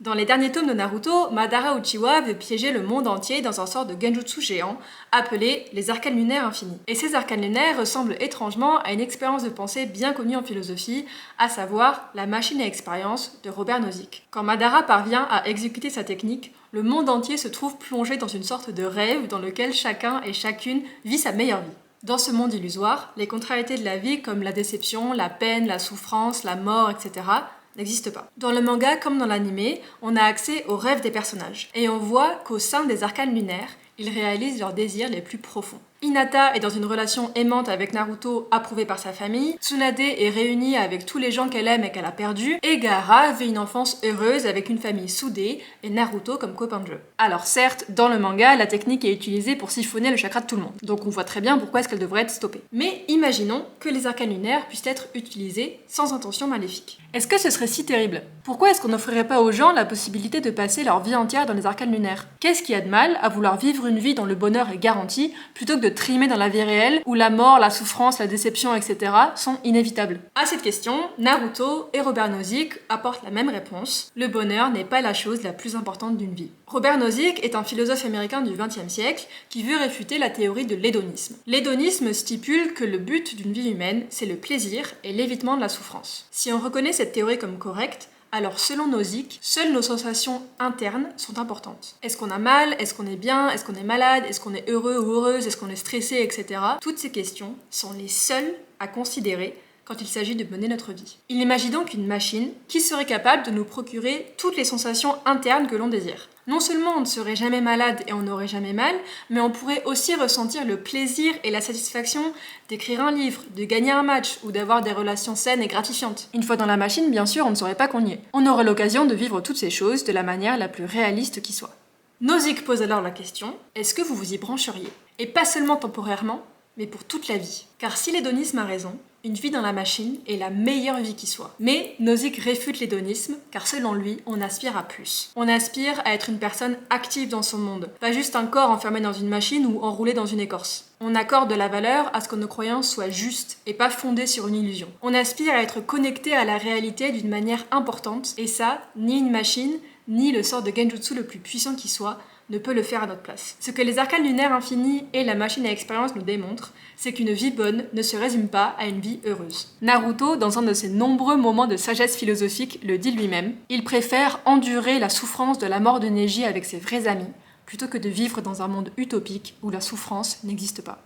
Dans les derniers tomes de Naruto, Madara Uchiwa veut piéger le monde entier dans un sort de genjutsu géant appelé les arcanes lunaires infinis. Et ces arcanes lunaires ressemblent étrangement à une expérience de pensée bien connue en philosophie, à savoir la machine à expérience de Robert Nozick. Quand Madara parvient à exécuter sa technique, le monde entier se trouve plongé dans une sorte de rêve dans lequel chacun et chacune vit sa meilleure vie. Dans ce monde illusoire, les contrariétés de la vie comme la déception, la peine, la souffrance, la mort, etc. n'existe pas. Dans le manga comme dans l'anime, on a accès aux rêves des personnages. Et on voit qu'au sein des arcanes lunaires, ils réalisent leurs désirs les plus profonds. Hinata est dans une relation aimante avec Naruto approuvée par sa famille, Tsunade est réunie avec tous les gens qu'elle aime et qu'elle a perdus, et Gaara vit une enfance heureuse avec une famille soudée et Naruto comme copain de jeu. Alors certes, dans le manga, la technique est utilisée pour siphonner le chakra de tout le monde, donc on voit très bien pourquoi est-ce qu'elle devrait être stoppée. Mais imaginons que les arcanes lunaires puissent être utilisés sans intention maléfique. Est-ce que ce serait si terrible? Pourquoi est-ce qu'on n'offrirait pas aux gens la possibilité de passer leur vie entière dans les arcanes lunaires? Qu'est-ce qu'il y a de mal à vouloir vivre une vie dont le bonheur est garanti, plutôt que de trimer dans la vie réelle, où la mort, la souffrance, la déception, etc. sont inévitables? À cette question, Naruto et Robert Nozick apportent la même réponse. Le bonheur n'est pas la chose la plus importante d'une vie. Robert Nozick est un philosophe américain du XXe siècle qui veut réfuter la théorie de l'hédonisme. L'hédonisme stipule que le but d'une vie humaine, c'est le plaisir et l'évitement de la souffrance. Si on reconnaît cette théorie comme correcte, alors selon Nozick, seules nos sensations internes sont importantes. Est-ce qu'on a mal? Est-ce qu'on est bien? Est-ce qu'on est malade? Est-ce qu'on est heureux ou heureuse? Est-ce qu'on est stressé? Etc. Toutes ces questions sont les seules à considérer quand il s'agit de mener notre vie. Il imagine donc une machine qui serait capable de nous procurer toutes les sensations internes que l'on désire. Non seulement on ne serait jamais malade et on n'aurait jamais mal, mais on pourrait aussi ressentir le plaisir et la satisfaction d'écrire un livre, de gagner un match ou d'avoir des relations saines et gratifiantes. Une fois dans la machine, bien sûr, on ne saurait pas qu'on y est. On aurait l'occasion de vivre toutes ces choses de la manière la plus réaliste qui soit. Nozick pose alors la question, est-ce que vous vous y brancheriez? Et pas seulement temporairement, mais pour toute la vie. Car si l'hédonisme a raison, une vie dans la machine est la meilleure vie qui soit. Mais Nozick réfute l'hédonisme, car selon lui, on aspire à plus. On aspire à être une personne active dans son monde, pas juste un corps enfermé dans une machine ou enroulé dans une écorce. On accorde de la valeur à ce que nos croyances soient justes et pas fondées sur une illusion. On aspire à être connecté à la réalité d'une manière importante, et ça, ni une machine, ni le sort de genjutsu le plus puissant qui soit, ne peut le faire à notre place. Ce que les arcanes lunaires infinis et la machine à expérience nous démontrent, c'est qu'une vie bonne ne se résume pas à une vie heureuse. Naruto, dans un de ses nombreux moments de sagesse philosophique, le dit lui-même, il préfère endurer la souffrance de la mort de Neji avec ses vrais amis, plutôt que de vivre dans un monde utopique où la souffrance n'existe pas.